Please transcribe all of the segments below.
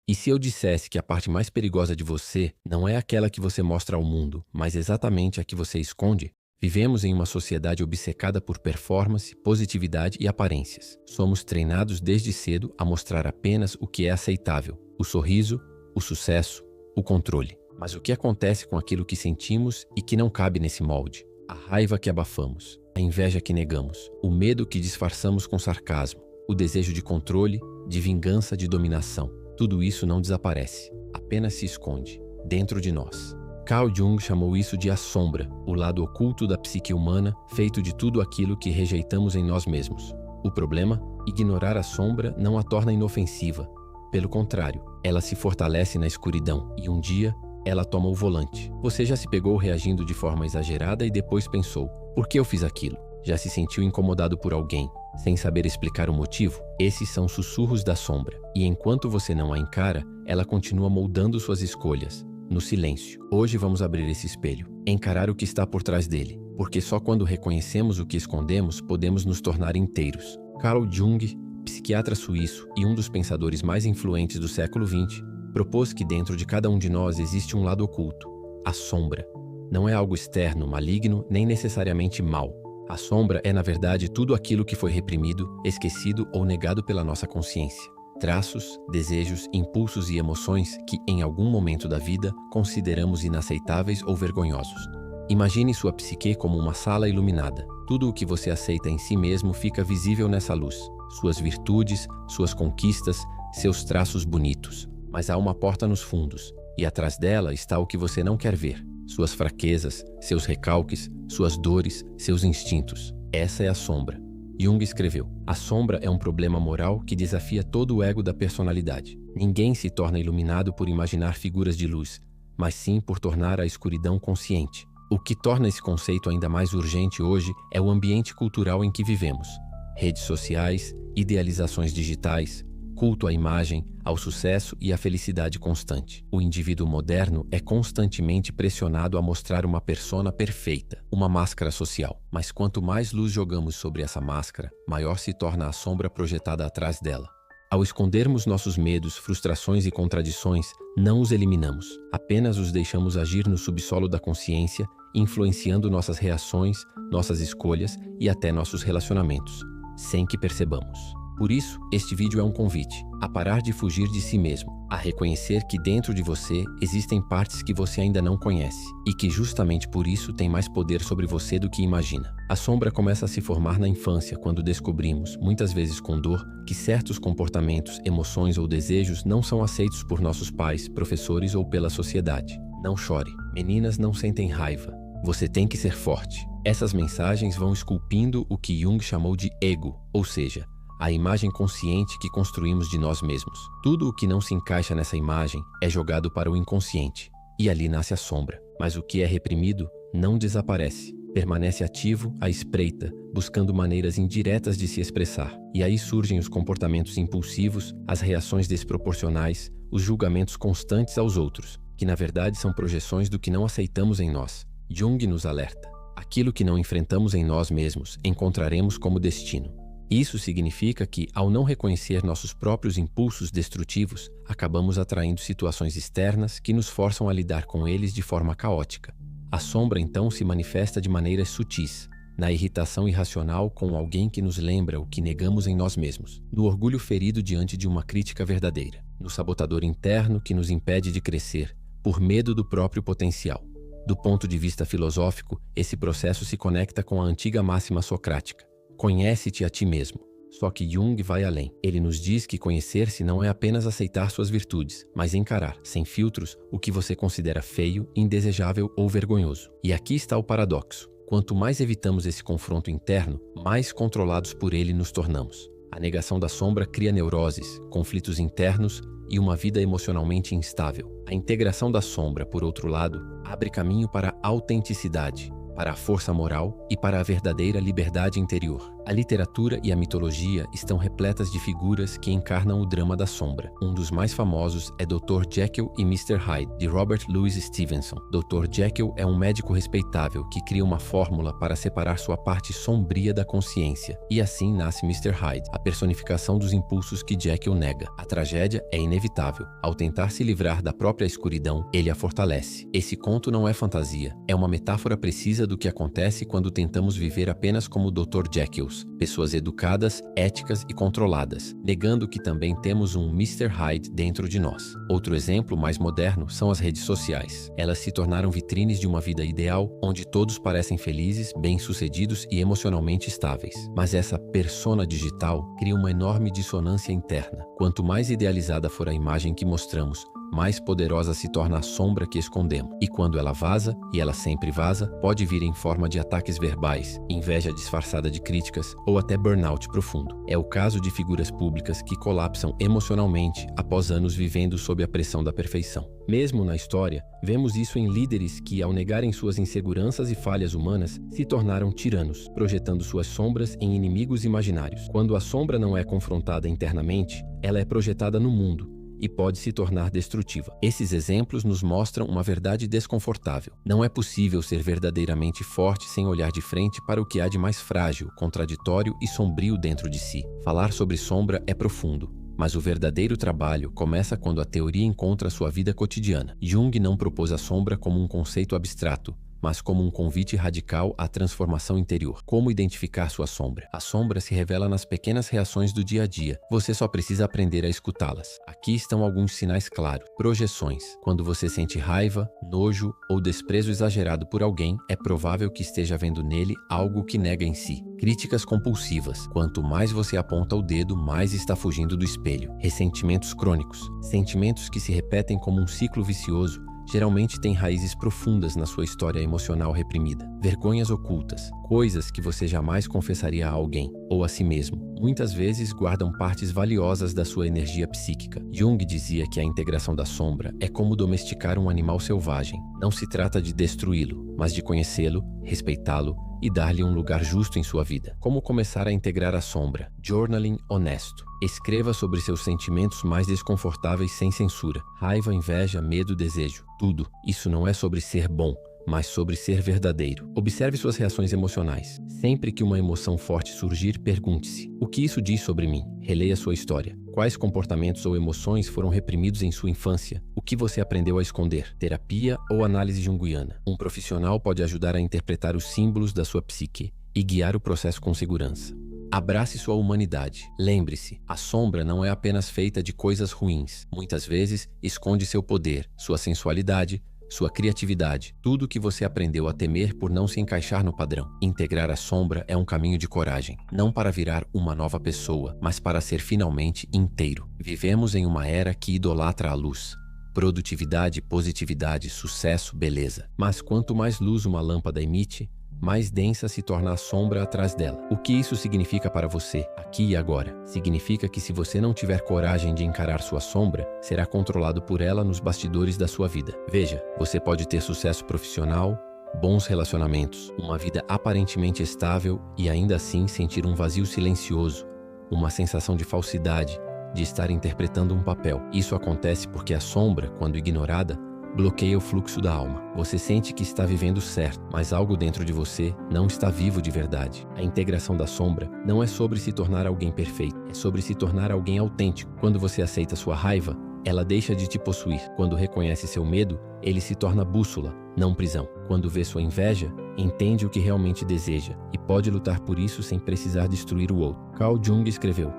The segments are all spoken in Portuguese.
E se eu dissesse que a parte mais perigosa de você não é aquela que você mostra ao mundo, mas exatamente a que você esconde? Vivemos em uma sociedade obcecada por performance, positividade e aparências. Somos treinados desde cedo a mostrar apenas o que é aceitável: o sorriso, o sucesso, o controle. Mas o que acontece com aquilo que sentimos e que não cabe nesse molde? A raiva que abafamos, a inveja que negamos, o medo que disfarçamos com sarcasmo, o desejo de controle, de vingança, de dominação. Tudo isso não desaparece, apenas se esconde dentro de nós. Carl Jung chamou isso de a sombra, o lado oculto da psique humana, feito de tudo aquilo que rejeitamos em nós mesmos. O problema? Ignorar a sombra não a torna inofensiva. Pelo contrário, ela se fortalece na escuridão e um dia ela toma o volante. Você já se pegou reagindo de forma exagerada e depois pensou: por que eu fiz aquilo? Já se sentiu incomodado por alguém, sem saber explicar o motivo? Esses são sussurros da sombra, e enquanto você não a encara, ela continua moldando suas escolhas, no silêncio. Hoje vamos abrir esse espelho, encarar o que está por trás dele, porque só quando reconhecemos o que escondemos podemos nos tornar inteiros. Carl Jung, psiquiatra suíço e um dos pensadores mais influentes do século XX, propôs que dentro de cada um de nós existe um lado oculto, a sombra. Não é algo externo, maligno, nem necessariamente mau. A sombra é, na verdade, tudo aquilo que foi reprimido, esquecido ou negado pela nossa consciência. Traços, desejos, impulsos e emoções que, em algum momento da vida, consideramos inaceitáveis ou vergonhosos. Imagine sua psique como uma sala iluminada. Tudo o que você aceita em si mesmo fica visível nessa luz. Suas virtudes, suas conquistas, seus traços bonitos. Mas há uma porta nos fundos, e atrás dela está o que você não quer ver. Suas fraquezas, seus recalques, suas dores, seus instintos. Essa é a sombra. Jung escreveu: a sombra é um problema moral que desafia todo o ego da personalidade. Ninguém se torna iluminado por imaginar figuras de luz, mas sim por tornar a escuridão consciente. O que torna esse conceito ainda mais urgente hoje é o ambiente cultural em que vivemos. Redes sociais, idealizações digitais, culto à imagem, ao sucesso e à felicidade constante. O indivíduo moderno é constantemente pressionado a mostrar uma persona perfeita, uma máscara social. Mas quanto mais luz jogamos sobre essa máscara, maior se torna a sombra projetada atrás dela. Ao escondermos nossos medos, frustrações e contradições, não os eliminamos, apenas os deixamos agir no subsolo da consciência, influenciando nossas reações, nossas escolhas e até nossos relacionamentos, sem que percebamos. Por isso, este vídeo é um convite a parar de fugir de si mesmo, a reconhecer que dentro de você existem partes que você ainda não conhece e que justamente por isso têm mais poder sobre você do que imagina. A sombra começa a se formar na infância quando descobrimos, muitas vezes com dor, que certos comportamentos, emoções ou desejos não são aceitos por nossos pais, professores ou pela sociedade. Não chore. Meninas não sentem raiva. Você tem que ser forte. Essas mensagens vão esculpindo o que Jung chamou de ego, ou seja, a imagem consciente que construímos de nós mesmos. Tudo o que não se encaixa nessa imagem é jogado para o inconsciente, e ali nasce a sombra. Mas o que é reprimido não desaparece. Permanece ativo à espreita, buscando maneiras indiretas de se expressar. E aí surgem os comportamentos impulsivos, as reações desproporcionais, os julgamentos constantes aos outros, que na verdade são projeções do que não aceitamos em nós. Jung nos alerta: aquilo que não enfrentamos em nós mesmos, encontraremos como destino. Isso significa que, ao não reconhecer nossos próprios impulsos destrutivos, acabamos atraindo situações externas que nos forçam a lidar com eles de forma caótica. A sombra então se manifesta de maneiras sutis, na irritação irracional com alguém que nos lembra o que negamos em nós mesmos, no orgulho ferido diante de uma crítica verdadeira, no sabotador interno que nos impede de crescer, por medo do próprio potencial. Do ponto de vista filosófico, esse processo se conecta com a antiga máxima socrática: conhece-te a ti mesmo. Só que Jung vai além. Ele nos diz que conhecer-se não é apenas aceitar suas virtudes, mas encarar, sem filtros, o que você considera feio, indesejável ou vergonhoso. E aqui está o paradoxo. Quanto mais evitamos esse confronto interno, mais controlados por ele nos tornamos. A negação da sombra cria neuroses, conflitos internos e uma vida emocionalmente instável. A integração da sombra, por outro lado, abre caminho para a autenticidade, para a força moral e para a verdadeira liberdade interior. A literatura e a mitologia estão repletas de figuras que encarnam o drama da sombra. Um dos mais famosos é Dr. Jekyll e Mr. Hyde, de Robert Louis Stevenson. Dr. Jekyll é um médico respeitável que cria uma fórmula para separar sua parte sombria da consciência. E assim nasce Mr. Hyde, a personificação dos impulsos que Jekyll nega. A tragédia é inevitável. Ao tentar se livrar da própria escuridão, ele a fortalece. Esse conto não é fantasia. É uma metáfora precisa do que acontece quando tentamos viver apenas como Dr. Jekylls, pessoas educadas, éticas e controladas, negando que também temos um Mr. Hyde dentro de nós. Outro exemplo mais moderno são as redes sociais. Elas se tornaram vitrines de uma vida ideal, onde todos parecem felizes, bem-sucedidos e emocionalmente estáveis. Mas essa persona digital cria uma enorme dissonância interna. Quanto mais idealizada for a imagem que mostramos, mais poderosa se torna a sombra que escondemos. E quando ela vaza, e ela sempre vaza, pode vir em forma de ataques verbais, inveja disfarçada de críticas ou até burnout profundo. É o caso de figuras públicas que colapsam emocionalmente após anos vivendo sob a pressão da perfeição. Mesmo na história, vemos isso em líderes que, ao negarem suas inseguranças e falhas humanas, se tornaram tiranos, projetando suas sombras em inimigos imaginários. Quando a sombra não é confrontada internamente, ela é projetada no mundo e pode se tornar destrutiva. Esses exemplos nos mostram uma verdade desconfortável. Não é possível ser verdadeiramente forte sem olhar de frente para o que há de mais frágil, contraditório e sombrio dentro de si. Falar sobre sombra é profundo, mas o verdadeiro trabalho começa quando a teoria encontra sua vida cotidiana. Jung não propôs a sombra como um conceito abstrato, mas como um convite radical à transformação interior. Como identificar sua sombra? A sombra se revela nas pequenas reações do dia a dia. Você só precisa aprender a escutá-las. Aqui estão alguns sinais claros. Projeções. Quando você sente raiva, nojo ou desprezo exagerado por alguém, é provável que esteja vendo nele algo que nega em si. Críticas compulsivas. Quanto mais você aponta o dedo, mais está fugindo do espelho. Ressentimentos crônicos. Sentimentos que se repetem como um ciclo vicioso, geralmente têm raízes profundas na sua história emocional reprimida. Vergonhas ocultas, coisas que você jamais confessaria a alguém ou a si mesmo, muitas vezes guardam partes valiosas da sua energia psíquica. Jung dizia que a integração da sombra é como domesticar um animal selvagem. Não se trata de destruí-lo, mas de conhecê-lo, respeitá-lo e dar-lhe um lugar justo em sua vida. Como começar a integrar a sombra? Journaling honesto. Escreva sobre seus sentimentos mais desconfortáveis sem censura. Raiva, inveja, medo, desejo. Tudo. Isso não é sobre ser bom, mas sobre ser verdadeiro. Observe suas reações emocionais. Sempre que uma emoção forte surgir, pergunte-se: o que isso diz sobre mim? Releia sua história. Quais comportamentos ou emoções foram reprimidos em sua infância? O que você aprendeu a esconder? Terapia ou análise junguiana? Um profissional pode ajudar a interpretar os símbolos da sua psique e guiar o processo com segurança. Abrace sua humanidade. Lembre-se, a sombra não é apenas feita de coisas ruins. Muitas vezes, esconde seu poder, sua sensualidade, sua criatividade, tudo que você aprendeu a temer por não se encaixar no padrão. Integrar a sombra é um caminho de coragem, não para virar uma nova pessoa, mas para ser finalmente inteiro. Vivemos em uma era que idolatra a luz. Produtividade, positividade, sucesso, beleza. Mas quanto mais luz uma lâmpada emite, mais densa se torna a sombra atrás dela. O que isso significa para você, aqui e agora? Significa que se você não tiver coragem de encarar sua sombra, será controlado por ela nos bastidores da sua vida. Veja, você pode ter sucesso profissional, bons relacionamentos, uma vida aparentemente estável e ainda assim sentir um vazio silencioso, uma sensação de falsidade, de estar interpretando um papel. Isso acontece porque a sombra, quando ignorada, bloqueia o fluxo da alma. Você sente que está vivendo certo, mas algo dentro de você não está vivo de verdade. A integração da sombra não é sobre se tornar alguém perfeito, é sobre se tornar alguém autêntico. Quando você aceita sua raiva, ela deixa de te possuir. Quando reconhece seu medo, ele se torna bússola, não prisão. Quando vê sua inveja, entende o que realmente deseja e pode lutar por isso sem precisar destruir o outro. Carl Jung escreveu: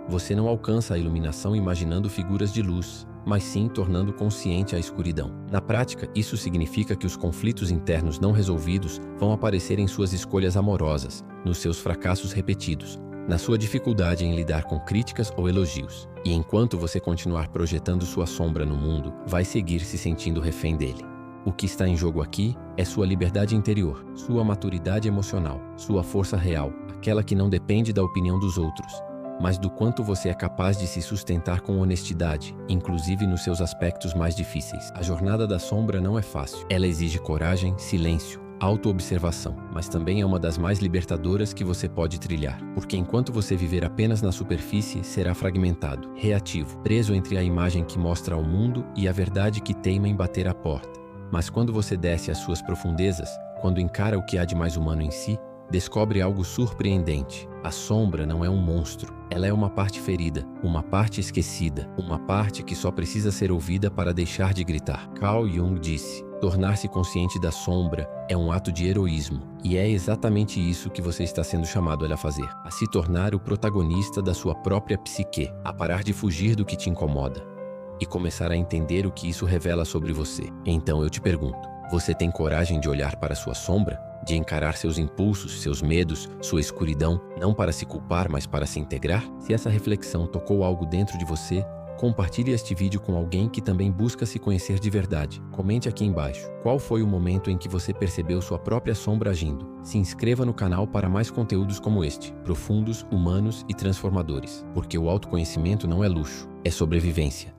você não alcança a iluminação imaginando figuras de luz, mas sim tornando consciente a escuridão. Na prática, isso significa que os conflitos internos não resolvidos vão aparecer em suas escolhas amorosas, nos seus fracassos repetidos, na sua dificuldade em lidar com críticas ou elogios. E enquanto você continuar projetando sua sombra no mundo, vai seguir se sentindo refém dele. O que está em jogo aqui é sua liberdade interior, sua maturidade emocional, sua força real, aquela que não depende da opinião dos outros, mas do quanto você é capaz de se sustentar com honestidade, inclusive nos seus aspectos mais difíceis. A jornada da sombra não é fácil. Ela exige coragem, silêncio, autoobservação, mas também é uma das mais libertadoras que você pode trilhar, porque enquanto você viver apenas na superfície, será fragmentado, reativo, preso entre a imagem que mostra ao mundo e a verdade que teima em bater à porta. Mas quando você desce às suas profundezas, quando encara o que há de mais humano em si, descobre algo surpreendente. A sombra não é um monstro. Ela é uma parte ferida, uma parte esquecida, uma parte que só precisa ser ouvida para deixar de gritar. Carl Jung disse: tornar-se consciente da sombra é um ato de heroísmo. E é exatamente isso que você está sendo chamado a fazer. A se tornar o protagonista da sua própria psique. A parar de fugir do que te incomoda. E começar a entender o que isso revela sobre você. Então eu te pergunto, você tem coragem de olhar para sua sombra? De encarar seus impulsos, seus medos, sua escuridão, não para se culpar, mas para se integrar? Se essa reflexão tocou algo dentro de você, compartilhe este vídeo com alguém que também busca se conhecer de verdade. Comente aqui embaixo. Qual foi o momento em que você percebeu sua própria sombra agindo? Se inscreva no canal para mais conteúdos como este, profundos, humanos e transformadores. Porque o autoconhecimento não é luxo, é sobrevivência.